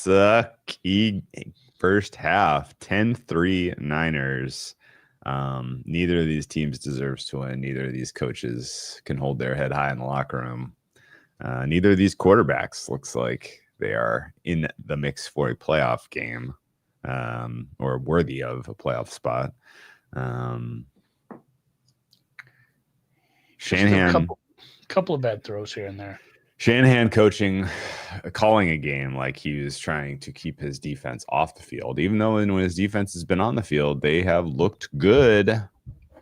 Sucky first half, 10-3 Niners. Neither of these teams deserves to win. Neither of these coaches can hold their head high in the locker room. Neither of these quarterbacks looks like they are in the mix for a playoff game, or worthy of a playoff spot. Shanahan, couple of bad throws here and there. Shanahan calling a game like he was trying to keep his defense off the field, even though when his defense has been on the field, they have looked good.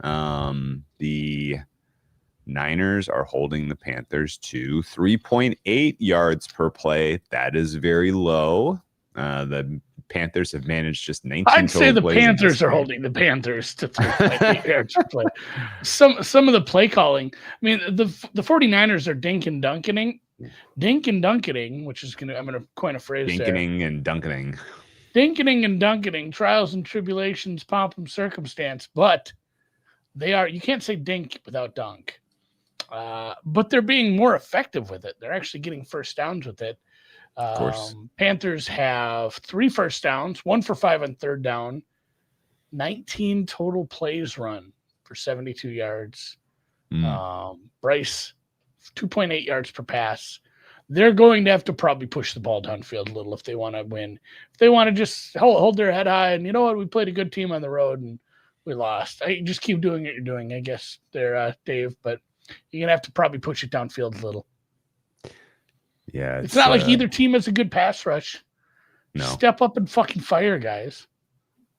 The Niners are holding the Panthers to 3.8 yards per play. That is very low. The Panthers have managed just 19. I'd say the Panthers are holding the Panthers to 3.8 yards per play. Some of the play calling. I mean, the 49ers are dink and dunkening, which is I'm gonna coin a phrase. Dinkening and dunkening. Dinkening and dunkening, trials and tribulations, pomp and circumstance. But they are. You can't say dink without dunk. But they're being more effective with it. They're actually getting first downs with it. Of course. Panthers have 3 first downs, 1 for 5 on third down, 19 total plays run for 72 yards. Bryce, 2.8 yards per pass. They're going to have to probably push the ball downfield a little if they want to win. If they want to just hold their head high and, you know what, we played a good team on the road and we lost. Just keep doing what you're doing, I guess, there, Dave. But you're going to have to probably push it downfield a little. Yeah. It's not like either team has a good pass rush. No. Step up and fucking fire, guys.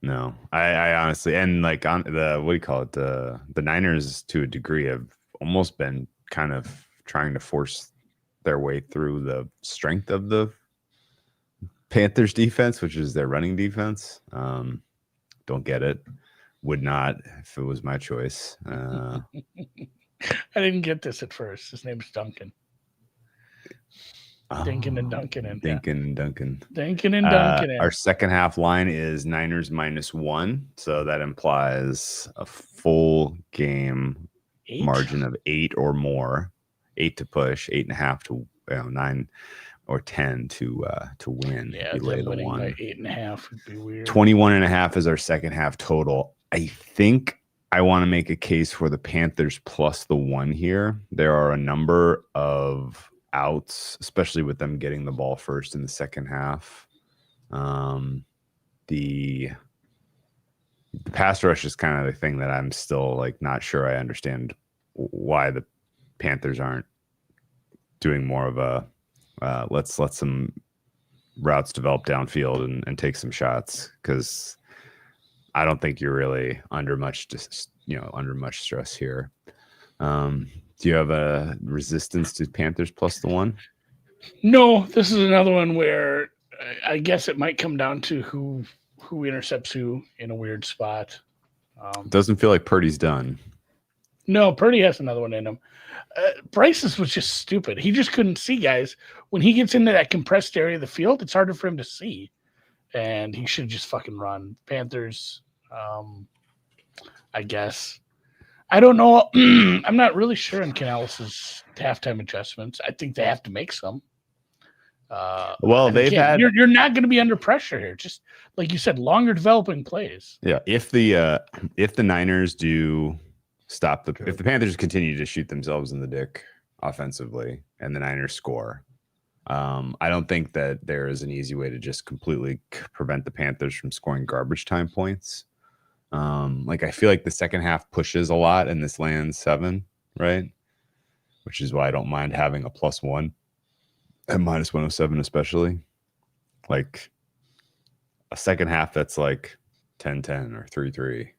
No. I honestly, and like on the, what do you call it? The Niners to a degree have almost been kind of trying to force their way through the strength of the Panthers defense, which is their running defense. Don't get it. Would not if it was my choice. I didn't get this at first. His name's Duncan. Dinkin and Duncan. Our second half line is Niners -1. So that implies a full game margin of 8 or more. 8 to push, 8.5 to 9 or 10 to win. Yeah, them winning by 8.5 would be weird. 21.5 is our second half total. I think I want to make a case for the Panthers plus the 1 here. There are a number of outs, especially with them getting the ball first in the second half. The pass rush is kind of the thing that I'm still like not sure I understand why the Panthers aren't doing more of a let's let some routes develop downfield and take some shots, because I don't think you're really under much stress here. Do you have a resistance to Panthers plus the 1? No, this is another one where I guess it might come down to who intercepts who in a weird spot. Doesn't feel like Purdy's done. No, Purdy has another one in him. Bryce's was just stupid. He just couldn't see, guys. When he gets into that compressed area of the field, it's harder for him to see. And he should just fucking run. Panthers, I guess. I don't know. I'm not really sure on Canales' halftime adjustments. I think they have to make some. Well, they've had. You're not going to be under pressure here. Just like you said, longer developing plays. Yeah, if the Niners do stop if the Panthers continue to shoot themselves in the dick offensively and the Niners score, I don't think that there is an easy way to just completely prevent the Panthers from scoring garbage time points. Like I feel like the second half pushes a lot and this lands 7, right? Which is why I don't mind having a +1 at -107, especially like a second half that's like 10-10 or 3-3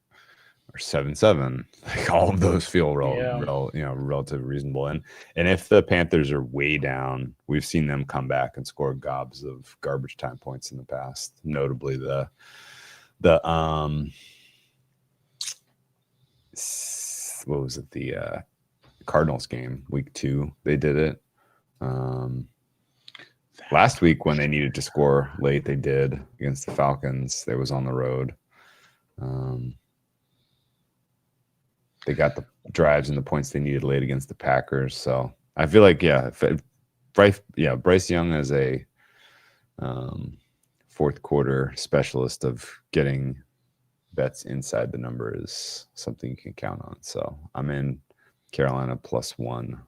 or 7-7. Like all of those feel relatively reasonable. And if the Panthers are way down, we've seen them come back and score gobs of garbage time points in the past. Notably the what was it? The Cardinals game, week 2, they did it. Last week when they needed to score late, they did against the Falcons. They was on the road. They got the drives and the points they needed late against the Packers. So I feel like, Bryce Young as a fourth quarter specialist of getting bets inside the number is something you can count on. So I'm in Carolina +1,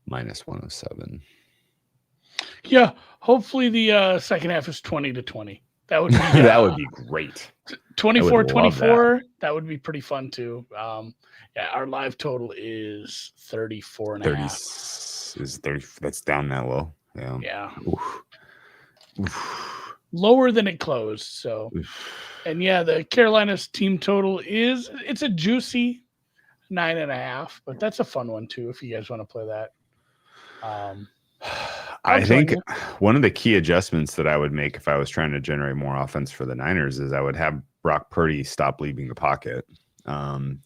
-107. Yeah, hopefully the second half is 20-20. That would be that would be great. 24-24. That would be pretty fun too. Yeah, our live total is 34.5. 30 is 30. That's down that low. Yeah. Yeah. Oof. Oof. Lower than it closed. So, and yeah, the Carolina's team total it's a juicy 9.5, but that's a fun one too if you guys want to play that. I think one of the key adjustments that I would make if I was trying to generate more offense for the Niners is I would have Brock Purdy stop leaving the pocket.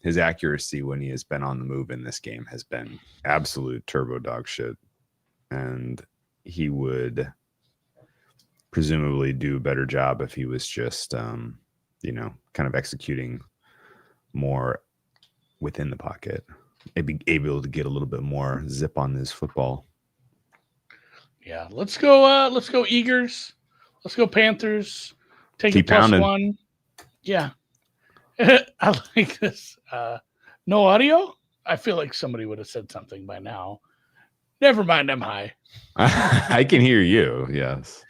His accuracy when he has been on the move in this game has been absolute turbo dog shit. And he would presumably do a better job if he was just, kind of executing more within the pocket. He'd be able to get a little bit more zip on his football. Yeah, let's go Eagles. Let's go Panthers. Take it +1. Yeah. I like this. No audio? I feel like somebody would have said something by now. Never mind, I'm high. I can hear you, yes.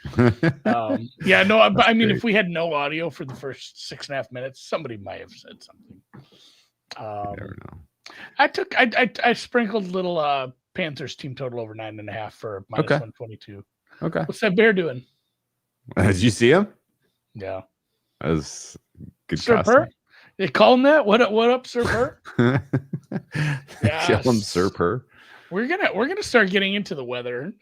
Yeah, no, but I mean, if we had no audio for the first 6.5 minutes, somebody might have said something. You never know. I sprinkled a little Panthers team total over 9.5 for -122. Okay. What's that bear doing? Did you see him? Yeah. That was good. Sir Per? They call him that? What up, Sir Per? Yeah. Kill him, Sir Per. We're gonna start getting into the weather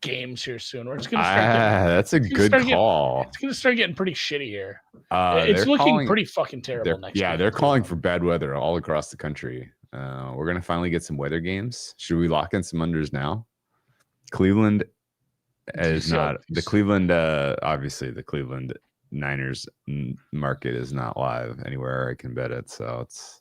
games here soon. It's gonna start that's a good call. It's gonna start getting pretty shitty here. It's looking pretty fucking terrible next week. Yeah, they're calling for bad weather all across the country. We're gonna finally get some weather games. Should we lock in some unders now? Cleveland is not the Cleveland. Obviously, the Cleveland Niners market is not live anywhere I can bet it, so it's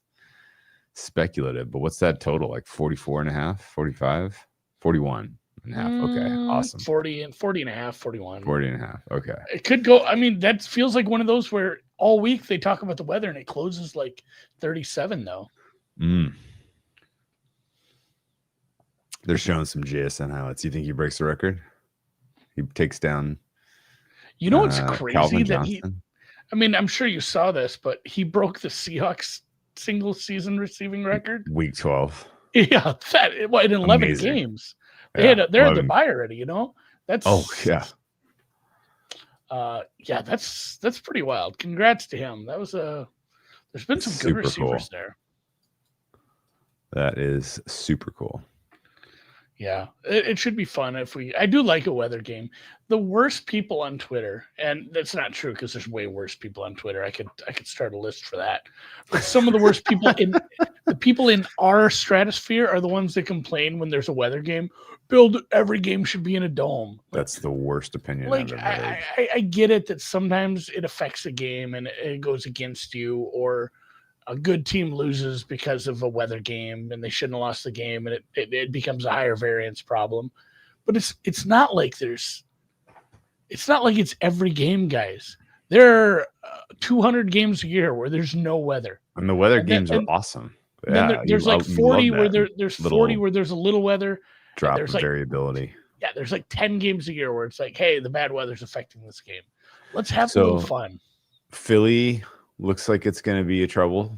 speculative. But what's that total? Like 44.5, 45, 41.5. Okay, awesome. 40.5, 41. 40.5. Okay. It could go. I mean, that feels like one of those where all week they talk about the weather and it closes like 37 though. They're showing some JSN highlights. You think he breaks the record? He takes down. You know what's crazy Calvin that Johnson? I'm sure you saw this, but he broke the Seahawks single season receiving record. Week 12. Yeah, in 11 Amazing. Games. They're at their bye already, That's yeah, that's pretty wild. Congrats to him. That was there's been some good receivers there. That is super cool. Yeah, it should be fun I do like a weather game. The worst people on Twitter, and that's not true because there's way worse people on Twitter. I could start a list for that. But some of the worst people the people in our stratosphere are the ones that complain when there's a weather game. Every game should be in a dome. That's the worst opinion I've ever heard. I get it that sometimes it affects a game and it goes against you, or a good team loses because of a weather game and they shouldn't have lost the game, and it becomes a higher variance problem. But it's not like it's every game, guys. There are 200 games a year where there's no weather, and the weather games are awesome. Yeah, there's like 40 where there's 40 where there's a little weather drop of variability. Yeah, there's like 10 games a year where it's like, hey, the bad weather's affecting this game. Let's have a little fun. Philly looks like it's going to be a trouble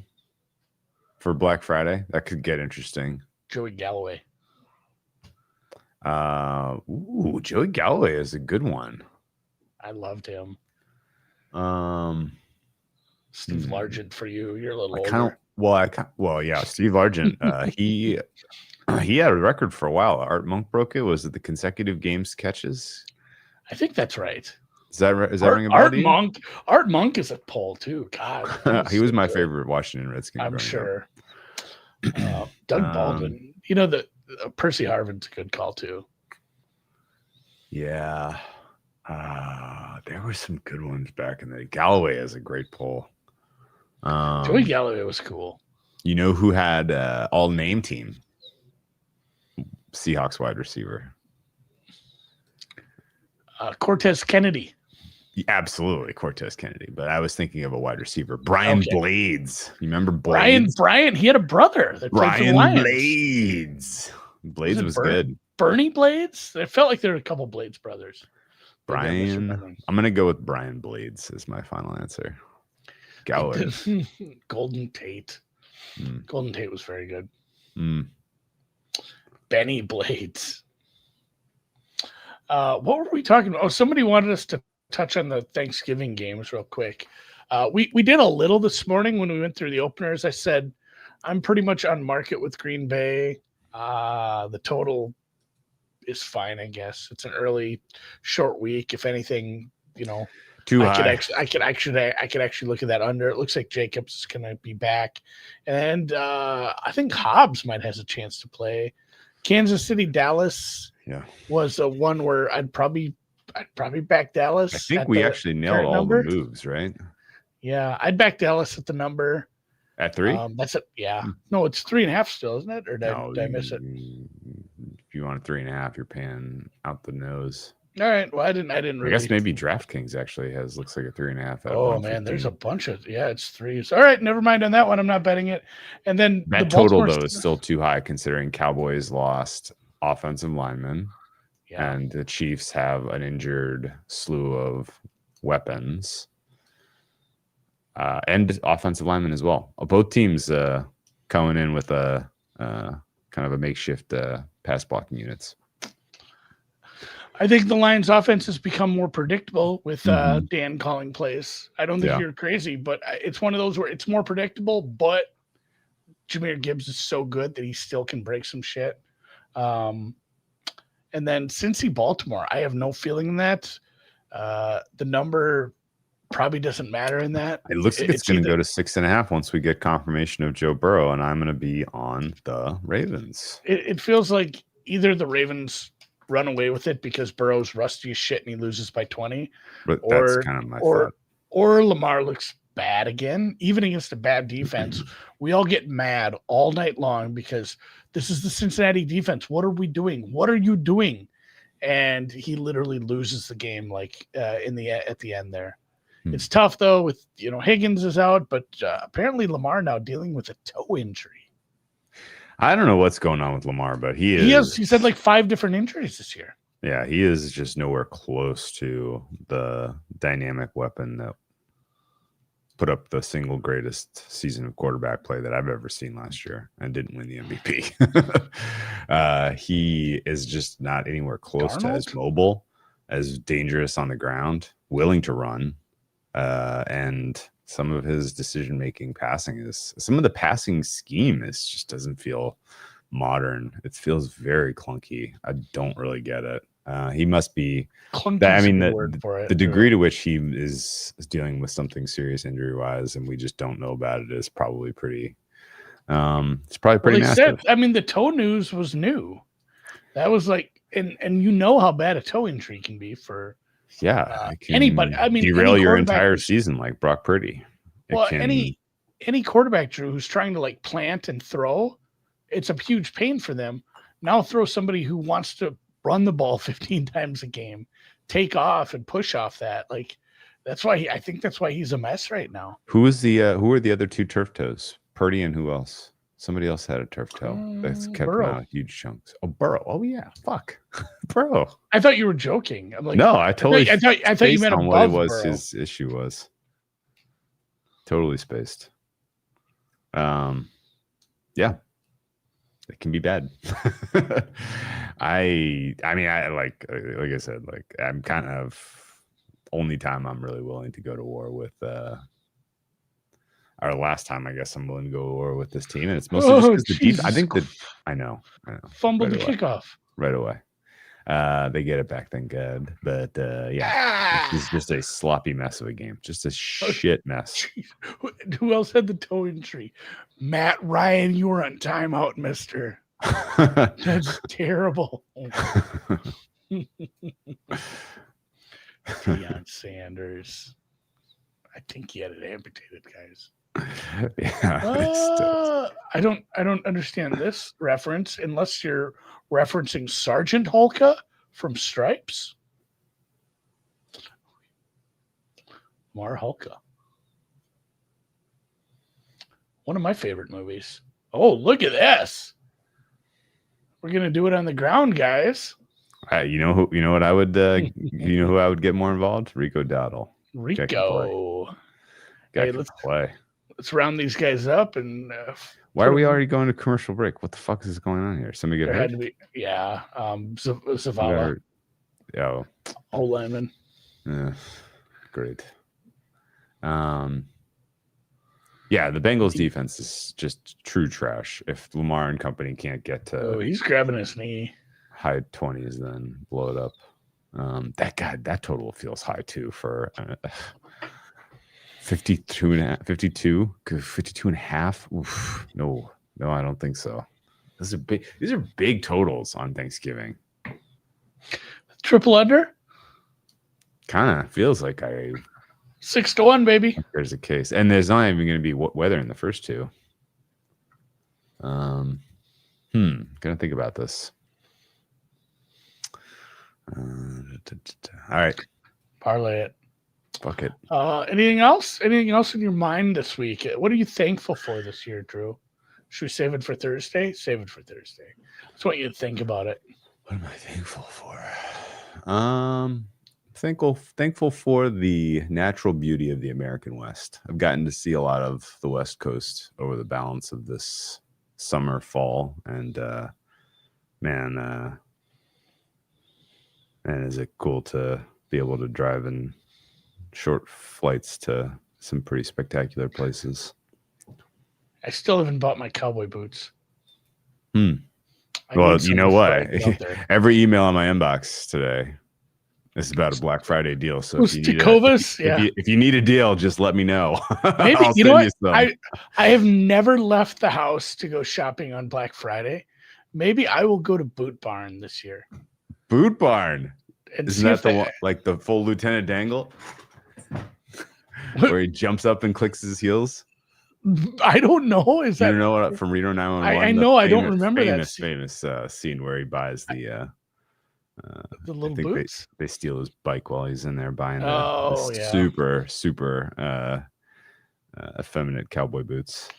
for Black Friday. That could get interesting. Joey Galloway. Joey Galloway is a good one. I loved him. Steve Largent for you. You're a little older. Yeah, Steve Largent. He had a record for a while. Art Monk broke it. Was it the consecutive games catches? I think that's right. Is that ring a bell? Art Monk is a pull too. God, he was my favorite Washington Redskin. I'm sure. Doug Baldwin. The Percy Harvin's a good call too. Yeah. There were some good ones back in the day. Galloway is a great pull. Joey Galloway was cool. You know who had all name team? Seahawks wide receiver. Cortez Kennedy. Absolutely, Cortez Kennedy. But I was thinking of a wide receiver, Brian Blades. You remember Blades? Brian. He had a brother that played for the Lions. Blades. Blades was good. Bernie Blades. It felt like there were a couple Blades brothers. Brian. I'm gonna go with Brian Blades as my final answer. Gowers. Golden Tate. Golden Tate was very good. Benny Blades. What were we talking about? Oh, somebody wanted us to touch on the Thanksgiving games real quick. We did a little this morning when we went through the openers. I said I'm pretty much on market with Green Bay. The total is fine, I guess. It's an early, short week. If anything, too high. I could actually look at that under. It looks like Jacobs is going to be back, and I think Hobbs might has a chance to play. Kansas City, Dallas, was a one where I'd probably back Dallas. I think we actually nailed all the moves, right? Yeah, I'd back Dallas at the number. At 3? That's it. Yeah. No, it's 3.5 still, isn't it? Or did I miss it? If you want a 3.5, you're paying out the nose. All right. Well, I didn't really. I guess maybe DraftKings actually looks like a 3.5. Oh man, there's a bunch of it's 3s. All right, never mind on that one. I'm not betting it. And then that total though is still too high considering Cowboys lost offensive linemen, and the Chiefs have an injured slew of weapons. And offensive linemen as well. Both teams coming in with a kind of a makeshift pass blocking units. I think the Lions' offense has become more predictable with Dan calling plays. I don't think you're crazy, but it's one of those where it's more predictable, but Jahmyr Gibbs is so good that he still can break some shit. And then Cincy Baltimore, I have no feeling that the number probably doesn't matter in that. It looks like it's going to go to 6.5 once we get confirmation of Joe Burrow, and I'm going to be on the Ravens. It feels like either the Ravens run away with it because Burrow's rusty as shit and he loses by 20, but that's kind of my thought. Or Lamar looks bad again, even against a bad defense. We all get mad all night long because this is the Cincinnati defense. What are we doing? What are you doing? And he literally loses the game at the end there. It's tough though with Higgins is out, but apparently Lamar now dealing with a toe injury. I don't know what's going on with Lamar, but he's had like 5 different injuries this year. Yeah, he is just nowhere close to the dynamic weapon that put up the single greatest season of quarterback play that I've ever seen last year and didn't win the MVP. He is just not anywhere close to as mobile, as dangerous on the ground, willing to run. And some of his decision-making some of the passing scheme just doesn't feel modern. It feels very clunky. I don't really get it. He must be clunky. The degree to which he is dealing with something serious injury-wise, and we just don't know about it, is probably pretty. It's probably pretty massive. The toe news was new. That was and how bad a toe injury can be for. Yeah, anybody. Derail your entire season like Brock Purdy. Any quarterback, Drew, who's trying to plant and throw, it's a huge pain for them. Now throw somebody who wants to run the ball 15 times a game, take off and push off that. That's why I think that's why he's a mess right now. Who are the other 2 turf toes? Purdy and who else? Somebody else had a turf toe that's kept him out huge chunks. Oh, Burrow. Oh yeah, fuck, Burrow. I thought you were joking. I'm no, I totally. I thought you meant on what Burrow. His issue was. Totally spaced. Yeah, it can be bad. I like I said, I'm kind of only time I'm really willing to go to war with. Our last time, I guess I'm willing to go to war with this team, and it's mostly just because the defense. I think I know. Fumbled the kickoff right away. They get it back, thank God. But it's just a sloppy mess of a game, just a shit mess. Who else had the toe injury? Matt Ryan, you were on timeout, mister. That's terrible. Deion Sanders. I think he had it amputated, guys. I don't understand this reference unless you're referencing Sergeant Holka from Stripes. Lamar Hulka. One of my favorite movies. Oh, look at this. We're gonna do it on the ground, guys. You know who? You know what I would? You know who I would get more involved? Rico Dowdle. Rico. Hey, let's round these guys up and. Why are we already going to commercial break? What the fuck is going on here? Somebody get hurt? Zavala. Yeah. Whole lineman. Yeah. Great. Yeah, the Bengals defense is just true trash. If Lamar and company can't get to he's grabbing his knee. High 20s, then blow it up. That total feels high too for 52 and a half. Oof, no, I don't think so. These are big totals on Thanksgiving. Triple under? Kind of feels like 6-1, baby. There's a case, and there's not even going to be weather in the first two. Gonna think about this. All right, parlay it. Fuck it. Anything else? Anything else in your mind this week? What are you thankful for this year, Drew? Should we save it for Thursday? Save it for Thursday. I just want you to think about it. What am I thankful for? Thankful for the natural beauty of the American West. I've gotten to see a lot of the West Coast over the balance of this summer, fall, and man, is it cool to be able to drive in short flights to some pretty spectacular places. I still haven't bought my cowboy boots. Well, you know what? Every email in my inbox today is about a Black Friday deal. So if you need a deal, just let me know. Maybe you know what? I have never left the house to go shopping on Black Friday. Maybe I will go to Boot Barn this year. Boot Barn. Isn't that the one, like the full Lieutenant Dangle? Where he jumps up and clicks his heels? I don't know. Is that you don't know what from Reno 911? I know. I don't remember that famous scene where he buys the little boots. They steal his bike while he's in there buying super effeminate cowboy boots.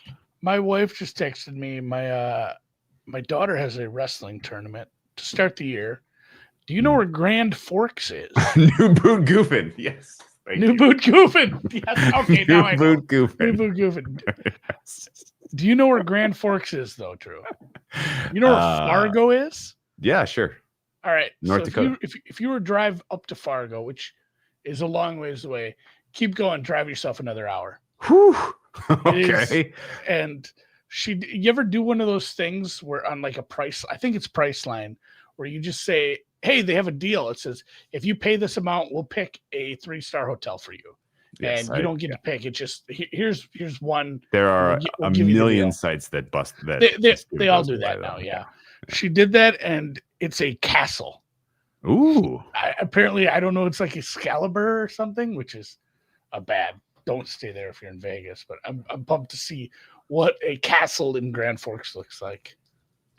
My wife just texted me. My daughter has a wrestling tournament to start the year. Do you know where Grand Forks is? New Boot Goofin. Yes. New Boot Goofin. Yes. Okay, now I know. New Boot Goofin. Do you know where Grand Forks is, though, Drew? You know where Fargo is? Yeah, sure. All right. North Dakota. If you were to drive up to Fargo, which is a long ways away, keep going. Drive yourself another hour. Whew. Okay. You ever do one of those things where on like a price, I think it's Priceline, where you just say, hey, they have a deal. It says, if you pay this amount, we'll pick a 3-star hotel for you. Yes, and you don't get to pick. It's just, here's one. There are a million sites that bust that. They all do that now. Yeah. She did that, and it's a castle. Ooh. Apparently, I don't know. It's like Excalibur or something, which is a bad. Don't stay there if you're in Vegas. But I'm pumped to see what a castle in Grand Forks looks like.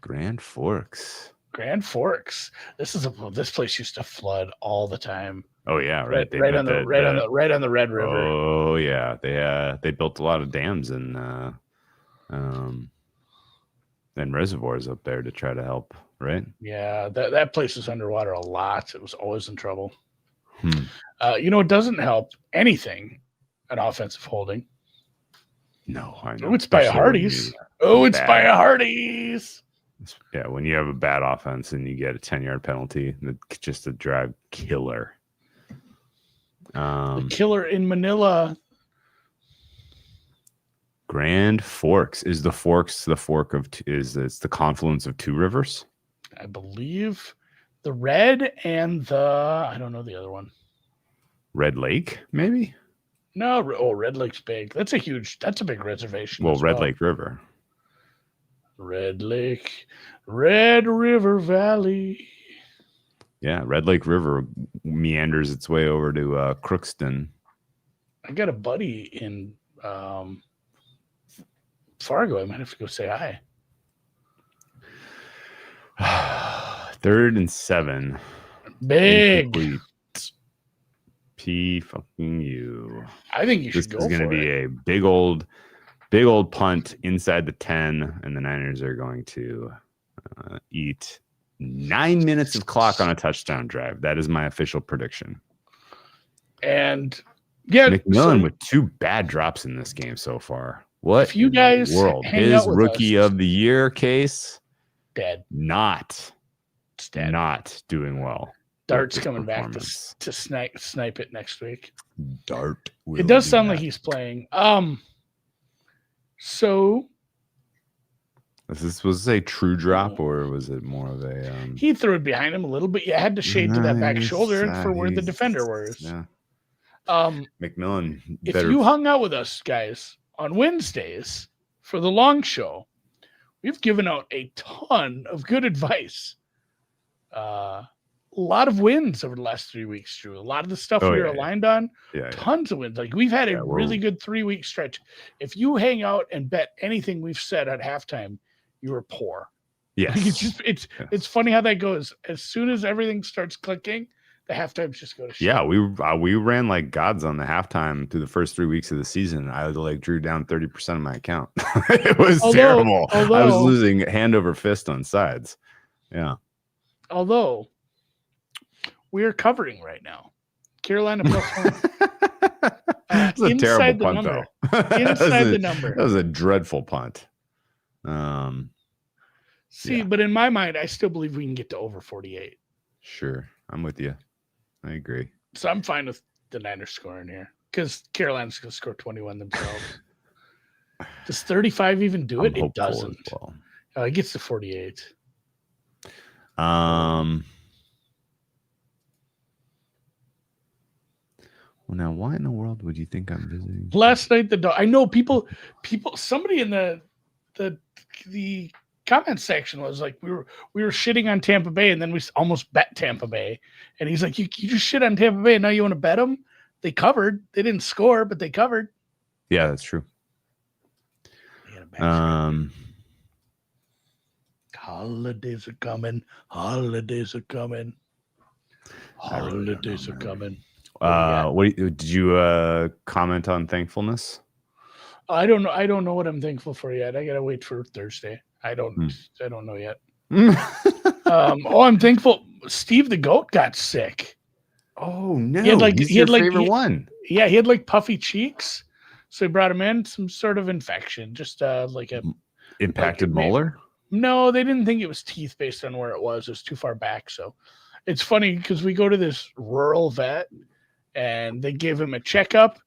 Grand Forks. This place used to flood all the time. Oh yeah, right. Right on the Red River. Oh yeah, they built a lot of dams and reservoirs up there to try to help. Right. Yeah, that place was underwater a lot. It was always in trouble. It doesn't help anything. An offensive holding. No, I know. Oh, it's by a Hardee's. Yeah, when you have a bad offense and you get a 10-yard penalty, that's just a drive killer. The killer in Manila. Grand Forks. Is the Forks the fork of it's the confluence of two rivers? I believe the Red and I don't know the other one. Red Lake, maybe? No, Red Lake's big. That's a big reservation. Well, Red Lake River. Red Lake, Red River Valley. Yeah, Red Lake River meanders its way over to Crookston. I got a buddy in Fargo. I might have to go say hi. 3rd and 7. Big. P fucking U. I think you This should go is going to for be it. a big old punt inside the 10, and the Niners are going to eat 9 minutes of clock on a touchdown drive. That is my official prediction. And yeah, McMillan with 2 bad drops in this game so far. What if you in guys the world? hang His out with rookie us, of the year case dead. Not doing well. Dart's coming back to snipe it next week. Dart. It does sound like he's playing. So was this a true drop, or was it more of a? He threw it behind him a little bit. You had to shade to that back shoulder for where the defender was. Yeah. McMillan. If you hung out with us guys on Wednesdays for the long show, we've given out a ton of good advice. A lot of wins over the last 3 weeks, Drew. A lot of the stuff we were aligned on, tons of wins. Like we've had a really good 3-week stretch. If you hang out and bet anything we've said at halftime, you were poor. Yes. Like it's funny how that goes. As soon as everything starts clicking, the halftimes just go to shit. Yeah, we ran like gods on the halftime through the first 3 weeks of the season. I drew down 30% of my account. It was terrible. I was losing hand over fist on sides. Yeah. Although we are covering right now. Carolina +1. That's a terrible punt, number. though. Inside the number. That was a dreadful punt. But in my mind, I still believe we can get to over 48. Sure. I'm with you. I agree. So I'm fine with the Niners scoring here because Carolina's going to score 21 themselves. Does 35 even do it? It doesn't. Well. It gets to 48. Well, now why in the world would you think I'm visiting? Last night, I know people, somebody in the comment section was like, we were shitting on Tampa Bay, and then we almost bet Tampa Bay. And he's like, you just shit on Tampa Bay, and now you want to bet them? They covered. They didn't score, but they covered. Yeah, that's true. Holidays are coming. Holidays are coming. Holidays are coming. Did you comment on thankfulness? I don't know. I don't know what I'm thankful for yet. I gotta wait for Thursday. I don't know yet. I'm thankful. Steve the goat got sick. Oh no! He had like favorite one. Yeah, he had like puffy cheeks, so he brought him in. Some sort of infection, just like a impacted molar. No, they didn't think it was teeth based on where it was. It was too far back. So it's funny because we go to this rural vet and they gave him a checkup.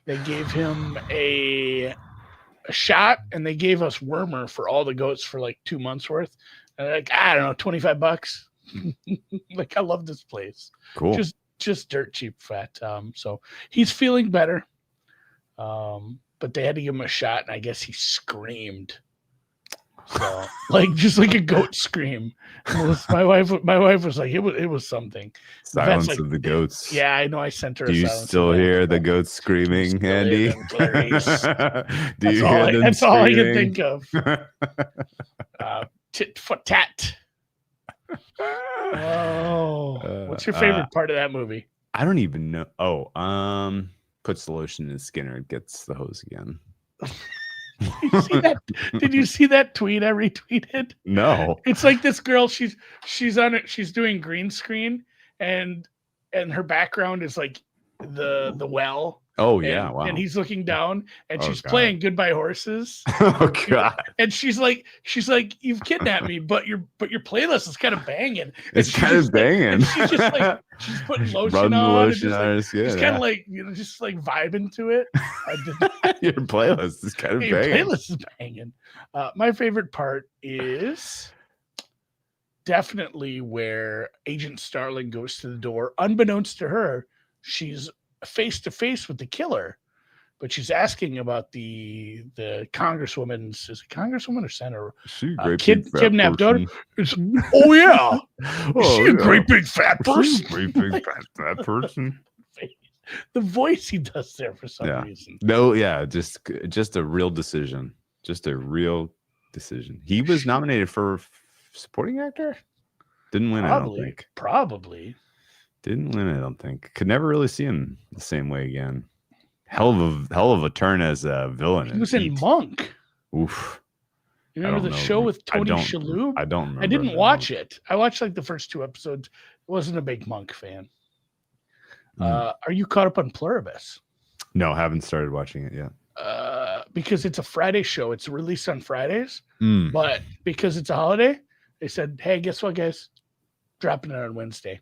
They gave him a shot, and they gave us wormer for all the goats for like 2 months worth. And like, I don't know, $25. Like, I love this place. Cool. Just dirt cheap vet. So he's feeling better. But they had to give him a shot, and I guess he screamed. So just like a goat scream. My wife was like, it was something. Silence of the goats. Yeah, I know. I sent her. Do you still hear the goats screaming, Andy? Do you hear them? That's all I can think of. Tit for tat. Oh, what's your favorite part of that movie? I don't even know. Puts the lotion in Skinner, gets the hose again. Did you see that tweet I retweeted? No. It's like this girl, she's on it, she's doing green screen, and her background is like the well. Oh yeah, wow. And he's looking down, and she's playing Goodbye Horses. Oh god. And she's like, you've kidnapped me, but your playlist is kind of banging. It's kind of banging. She's just like, she's putting lotion on. Just kind of like, just like vibing to it. Your playlist is kind of banging. Your playlist is banging. My favorite part is definitely where Agent Starling goes to the door. Unbeknownst to her, she's face to face with the killer, but she's asking about the congresswoman's, is it congresswoman or senator? Kidnapped daughter. Oh yeah. Is she a great big fat person? Great big fat person. The voice he does there for some reason. No, yeah, just a real decision. Just a real decision. He was nominated for supporting actor. Didn't win, I don't think. Probably. Didn't win, I don't think. Could never really see him the same way again. Hell of a turn as a villain. He was in Monk. Oof. You remember the show with Tony Shalhoub? I don't remember. I didn't watch it. I watched like the first 2 episodes. Wasn't a big Monk fan. Are you caught up on Pluribus? No, haven't started watching it yet. Because it's a Friday show. It's released on Fridays. But because it's a holiday, they said, hey, guess what, guys? Dropping it on Wednesday.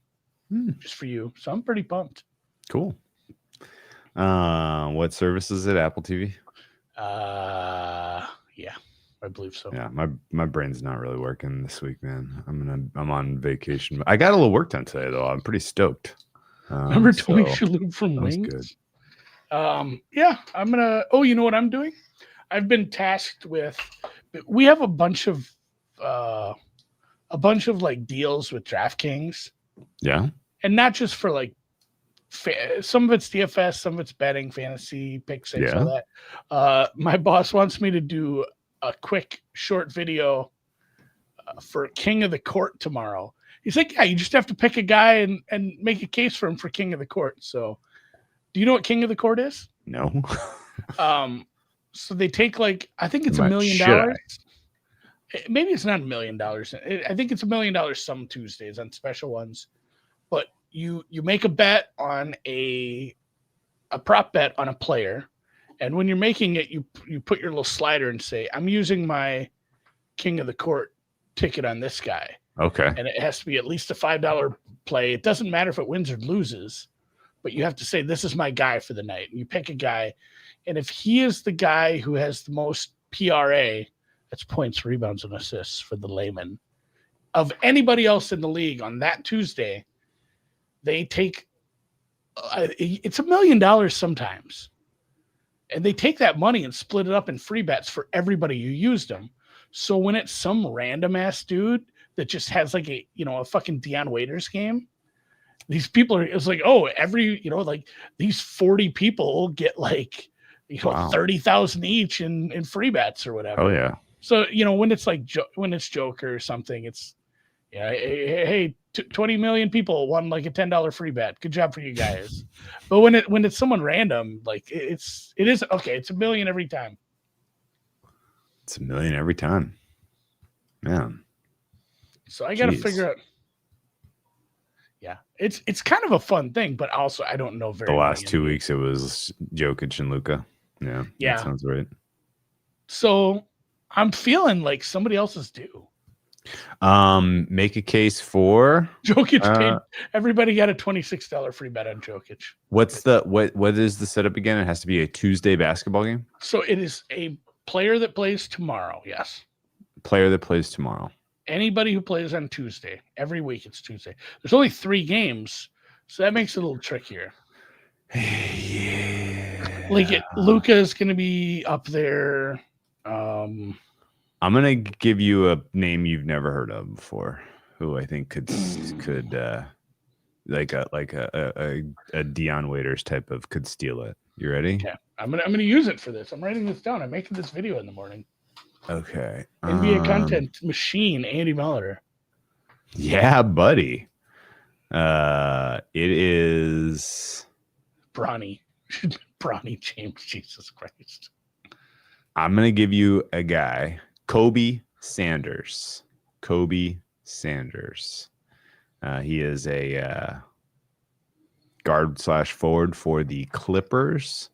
Just for you. So I'm pretty pumped. Cool. What service is it? Apple TV? Yeah, I believe so. Yeah, my brain's not really working this week, man. I'm on vacation. I got a little work done today, though. I'm pretty stoked. Remember Tony Shalhoub from Wings? Good. Yeah, I'm gonna. Oh, you know what I'm doing? I've been tasked with. We have a bunch of like deals with DraftKings. Yeah, and not just for like. Some of it's DFS, some of it's betting, fantasy, pick six, all that. My boss wants me to do a quick short video for King of the Court tomorrow. He's like, yeah, you just have to pick a guy and make a case for him for King of the Court. So, do you know what King of the Court is? No. So they take like, I think it's $1 million. Maybe it's not $1 million. I think it's $1 million some Tuesdays on special ones. But you make a bet on a prop bet on a player, and when you're making it, you put your little slider and say, I'm using my King of the Court ticket on this guy. Okay. And it has to be at least a $5 play. It doesn't matter if it wins or loses, but you have to say, this is my guy for the night. And you pick a guy, and if he is the guy who has the most PRA, that's points, rebounds, and assists for the layman, of anybody else in the league on that Tuesday, they take it's $1 million sometimes, and they take that money and split it up in free bets for everybody who used them. So when it's some random ass dude that just has like a fucking Deion Waiters game, these people are, it's like, oh, like these 40 people get like wow. 30,000 each in free bets or whatever. Oh yeah. So when it's like when it's Joker or something, it's hey, 20 million people won like a $10 free bet. Good job for you guys. But when it's someone random, like it is okay. It's $1 million every time. It's $1 million every time, man. So I got to figure out. Yeah, it's kind of a fun thing, but also I don't know very. The last 2 weeks it was Jokic and Luka. Yeah, that sounds right. So I'm feeling like somebody else is due. Make a case for Jokic paid. Everybody got a $26 free bet on Jokic. What is the setup again? It has to be a Tuesday basketball game. So it is a player that plays tomorrow. Yes. Player that plays tomorrow. Anybody who plays on Tuesday. Every week it's Tuesday. There's only 3 games, so that makes it a little trickier. Yeah. Like Luka is going to be up there. I'm gonna give you a name you've never heard of before, who I think could like a Deion Waiters type of could steal it. You ready? Okay, I'm gonna use it for this. I'm writing this down. I'm making this video in the morning. Okay. NBA content machine, Andy Molitor. Yeah, buddy. It is Bronny James. Jesus Christ. I'm gonna give you a guy. Kobe Sanders. He is a guard/forward for the Clippers.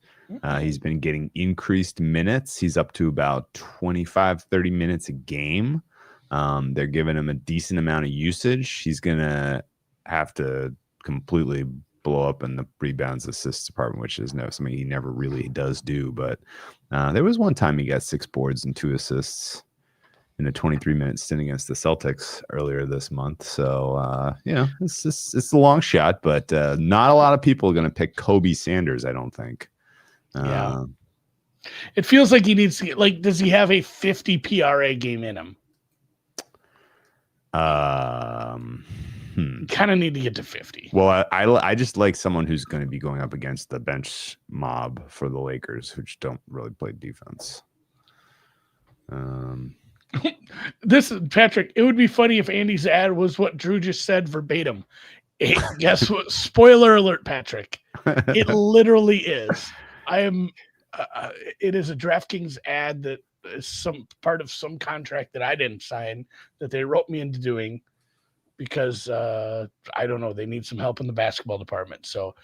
He's been getting increased minutes. He's up to about 25-30 minutes a game. They're giving him a decent amount of usage. He's going to have to completely blow up in the rebounds assists department, which is something he never really does do. But there was one time he got 6 boards and 2 assists in a 23-minute stint against the Celtics earlier this month. So, it's a long shot, but not a lot of people are going to pick Kobe Sanders, I don't think. Yeah. It feels like he needs to get, does he have a 50 PRA game in him? Kind of need to get to 50. Well, I just like someone who's going to be going up against the bench mob for the Lakers, which don't really play defense. This is Patrick. It would be funny if Andy's ad was what Drew just said verbatim. Guess what? Spoiler alert, Patrick. It literally is. I am. It is a DraftKings ad that is some part of some contract that I didn't sign that they wrote me into doing because I don't know. They need some help in the basketball department. So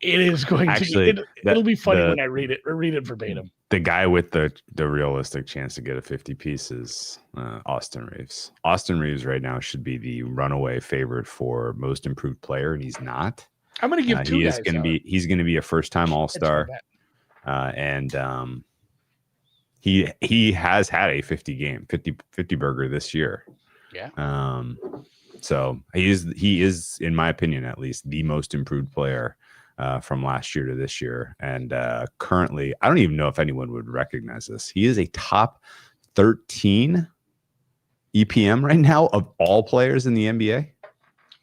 it is going Actually, to be. It'll be funny when I read it or read it verbatim. The guy with the realistic chance to get a 50 piece is Austin Reeves. Austin Reeves right now should be the runaway favorite for most improved player, and he's not. I'm going to give two guys. He's going to be a first time All-Star, and he has had a 50 burger this year. Yeah. So he is in my opinion at least the most improved player from last year to this year. And currently, I don't even know if anyone would recognize this. He is a top 13 EPM right now of all players in the NBA.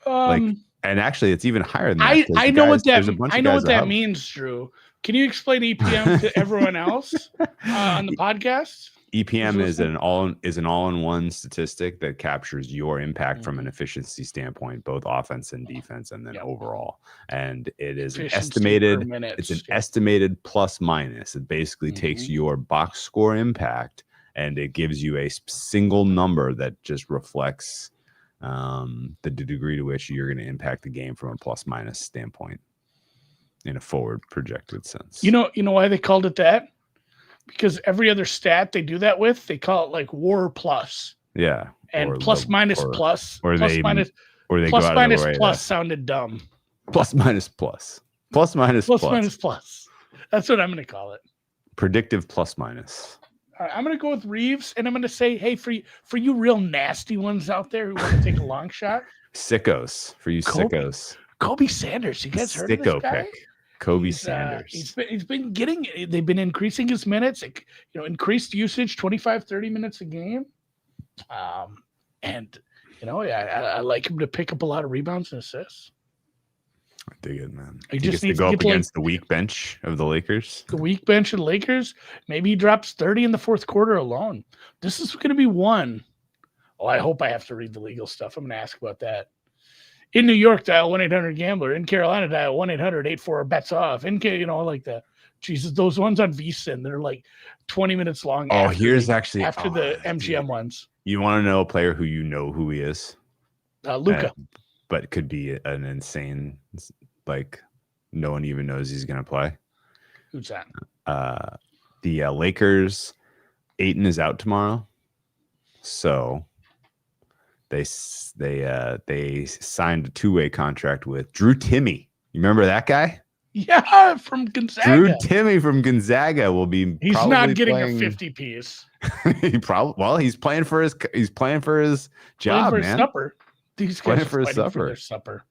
And actually, it's even higher than that. I know what that means, Drew. Can you explain EPM to everyone else on the podcast? EPM is an all-in-one statistic that captures your impact from an efficiency standpoint, both offense and defense, and then overall. And it is it's an estimated plus minus. It basically takes your box score impact and it gives you a single number that just reflects the degree to which you're going to impact the game from a plus minus standpoint in a forward projected sense. You know why they called it that? Because every other stat they do that with, they call it like WAR plus. Yeah. And plus minus plus. Or plus they minus or they plus go out minus of the way plus sounded dumb. Plus minus plus. Plus minus plus. Plus minus plus. That's what I'm going to call it. Predictive plus minus. All right, I'm going to go with Reeves, and I'm going to say, hey, for you real nasty ones out there who want to take a long shot. Sickos. For you sickos. Kobe Sanders. You guys heard of this guy? Pick. Kobe Sanders. He's been getting. They've been increasing his minutes. Increased usage, 25, 30 minutes a game. And I like him to pick up a lot of rebounds and assists. I dig it, man. He just needs to go up against the weak bench of the Lakers. The weak bench of the Lakers. Maybe he drops 30 in the fourth quarter alone. This is going to be one. Oh, I hope I have to read the legal stuff. I'm going to ask about that. In New York, dial 1-800-GAMBLER. In Carolina, dial 1-800-84-BETS-OFF. like the Jesus, those ones on VSiN, they're like 20 minutes long. Oh, after the MGM ones. You want to know a player who you know who he is? Luka. But could be an insane, no one even knows he's going to play. Who's that? The Lakers. Ayton is out tomorrow, so they signed a 2-way contract with Drew Timme. You remember that guy? Yeah, from Gonzaga. Drew Timme from Gonzaga will be. He's not getting a 50 piece. He's playing for his job, man. His supper. These guys are fighting for their supper.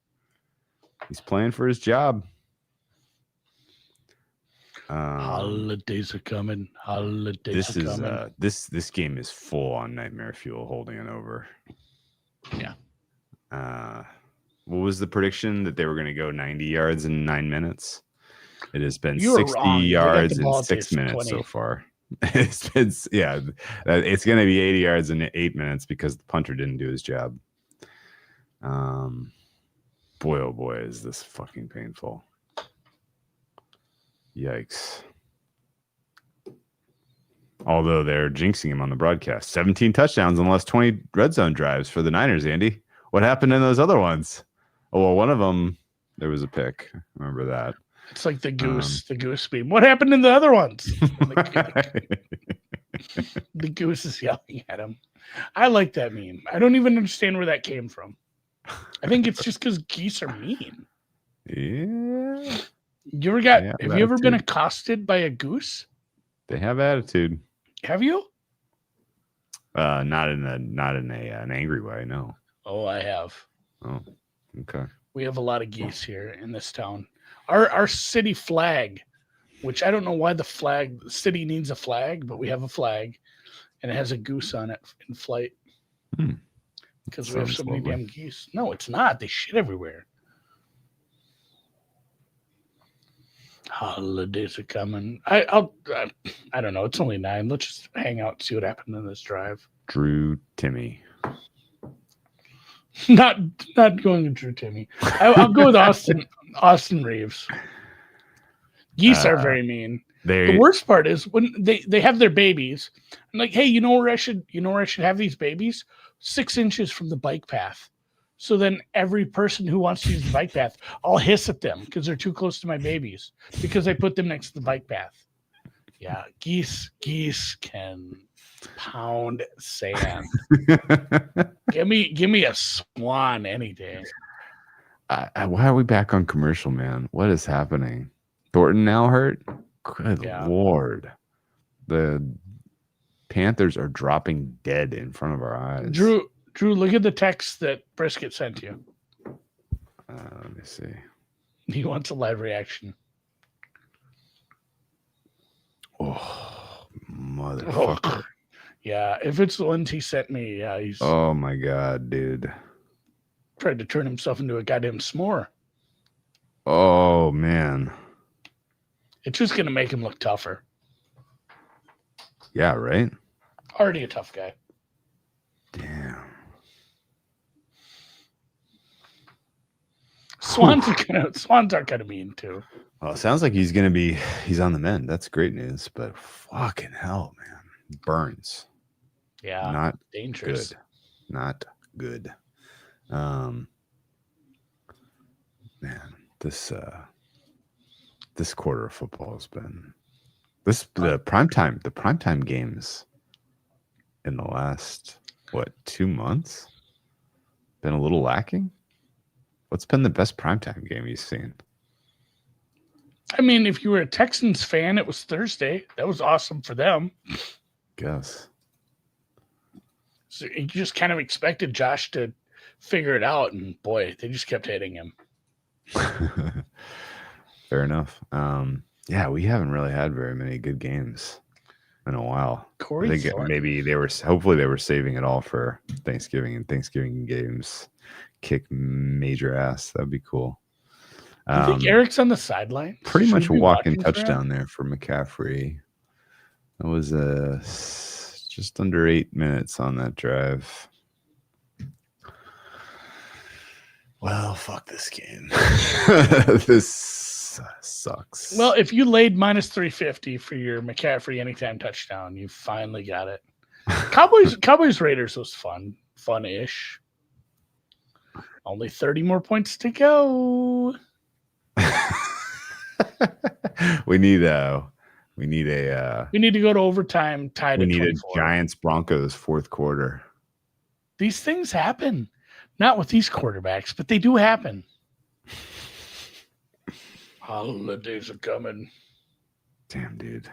He's playing for his job. Holidays are coming. Holidays are coming. This game is full on nightmare fuel holding it over. Yeah. What was the prediction that they were going to go 90 yards in 9 minutes? It has been 60 yards in 6 minutes so far. It's been it's going to be 80 yards in 8 minutes because the punter didn't do his job. Boy, oh boy, is this fucking painful. Yikes. Although they're jinxing him on the broadcast. 17 touchdowns and less 20 red zone drives for the Niners, Andy. What happened in those other ones? Oh, well, one of them, there was a pick. Remember that. It's like the goose beam. What happened in the other ones? The goose is yelling at him. I like that meme. I don't even understand where that came from. I think it's just because geese are mean. Yeah. Have you ever been accosted by a goose? They have attitude. Have you? Not in an angry way, no. Oh, I have. Oh, okay. We have a lot of geese here in this town. Our city flag, which I don't know why the city needs a flag, but we have a flag, and it has a goose on it in flight. Because we have so many damn geese. No, it's not. They shit everywhere. Holidays are coming. I don't know. It's only 9. Let's just hang out and see what happened in this drive. Drew Timme. Not going with Drew Timmy. I'll go with Austin Reeves. Geese are very mean. The worst part is when they have their babies. I'm like, hey, you know where I should have these babies? 6 inches from the bike path. So then every person who wants to use the bike path, I'll hiss at them because they're too close to my babies because I put them next to the bike path. Yeah, geese can pound sand. give me a swan any day. Why are we back on commercial, man? What is happening? Thornton now hurt? Good Lord. The Panthers are dropping dead in front of our eyes. Drew, look at the text that Brisket sent you. Let me see. He wants a live reaction. Oh, motherfucker. Oh, yeah, if it's the ones he sent me, yeah, he's... Oh, my God, dude. Tried to turn himself into a goddamn s'more. Oh, man. It's just going to make him look tougher. Yeah, right? Already a tough guy. Damn. Swans are kind of mean too. Well, it sounds like he's on the mend. That's great news, but fucking hell, man. Burns. Yeah. Not dangerous. Good. Not good. Man, this quarter of football has been the primetime games in the last 2 months been a little lacking. What's been the best primetime game you've seen? I mean, if you were a Texans fan, it was Thursday. That was awesome for them. Guess. So you just kind of expected Josh to figure it out, and boy, they just kept hitting him. Fair enough. Yeah, we haven't really had very many good games in a while. Hopefully they were saving it all for Thanksgiving, and Thanksgiving games kick major ass. That'd be cool. I think Eric's on the sideline. Pretty much a walk-in touchdown there for McCaffrey. That was just under 8 minutes on that drive. Well, fuck this game. This sucks. Well, if you laid minus 350 for your McCaffrey anytime touchdown, you finally got it. Cowboys Raiders was fun-ish. Only 30 more points to go. We need to go to overtime. Tied. We need a Giants Broncos fourth quarter. These things happen, not with these quarterbacks, but they do happen. Holidays are coming. Damn, dude.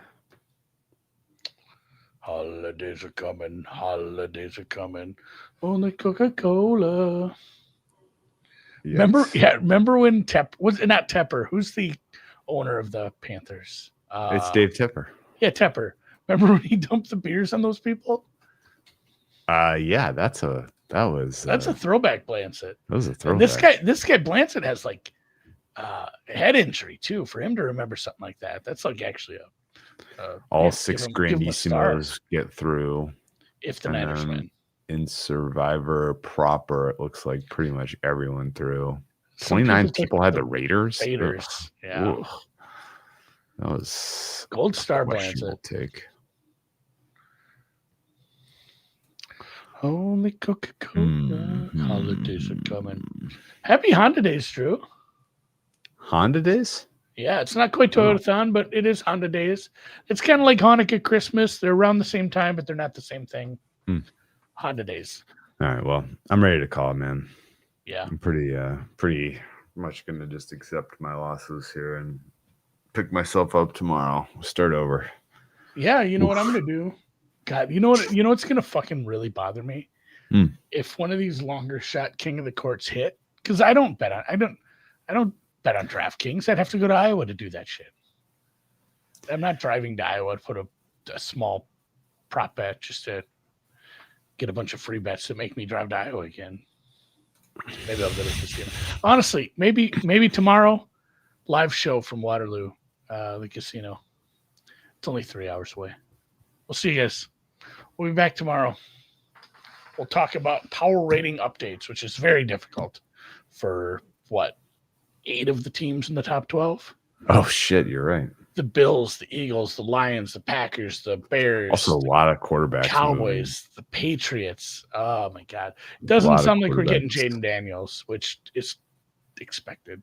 Holidays are coming. Holidays are coming. Only Coca-Cola. Yes. Remember when not Tepper? Who's the owner of the Panthers? It's Dave Tepper. Yeah, Tepper. Remember when he dumped the beers on those people? Yeah, that's a throwback, Blancett. That was a throwback. This guy Blancett has like head injury too. For him to remember something like that, that's like actually all 6 Grandissimos get through. If the Niners win. In Survivor proper, it looks like pretty much everyone through. 29 people had the Raiders. Yeah. Ugh. That was Gold Star Blancett. Take. Only Coca-Cola. Mm-hmm. Holidays are coming. Happy Honda Days, Drew. Honda Days? Yeah, it's not quite Toyotathon, but it is Honda Days. It's kind of like Hanukkah, Christmas. They're around the same time, but they're not the same thing. Honda Days. All right, well, I'm ready to call, man. Yeah. I'm pretty much going to just accept my losses here and pick myself up tomorrow. We'll start over. Yeah, you know what I'm going to do? God, you know what's going to fucking really bother me? If one of these longer shot King of the Courts hit, because I don't bet on DraftKings. I'd have to go to Iowa to do that shit. I'm not driving to Iowa to put a small prop bet just to get a bunch of free bets that make me drive to Iowa again. Maybe I'll go to the casino. Honestly, maybe tomorrow, live show from Waterloo, the casino. It's only 3 hours away. We'll see you guys. We'll be back tomorrow. we'll talk about power rating updates, which is very difficult for 8 of the teams in the top 12. Oh shit, you're right. The Bills, the Eagles, the Lions, the Packers, the Bears, Also, a lot of quarterbacks. Cowboys, the Patriots. Oh my God. It doesn't sound like we're getting Jaden Daniels, which is expected.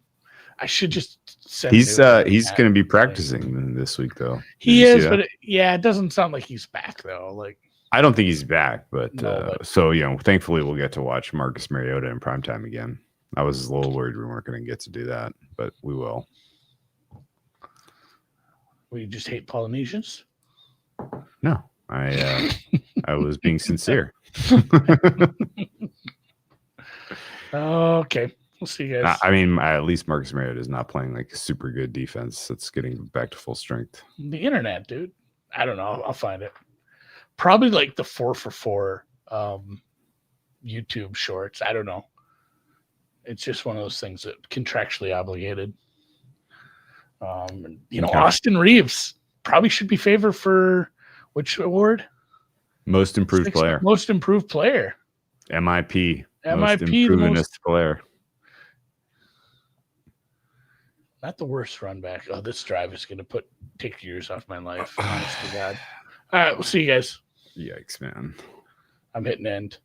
I should just send he's going to be practicing this week though. He is, but it doesn't sound like he's back though. Like I don't think he's back, but no, so thankfully we'll get to watch Marcus Mariota in primetime again. I was a little worried we weren't going to get to do that, but we will. We just hate Polynesians? No, I was being sincere. Okay, we'll see you guys. I mean, at least Marcus Mariota is not playing like a super good defense that's getting back to full strength. The internet, dude. I don't know. I'll find it. Probably like the 4for4 YouTube shorts. I don't know. It's just one of those things that contractually obligated. Austin Reeves probably should be favored for which award? Most improved player. Most improved player. MIP. Most improvedest player. Not the worst run back. Oh, this drive is going to take years off my life. Honest to God. All right, we'll see you guys. Yikes, man. I'm hitting end.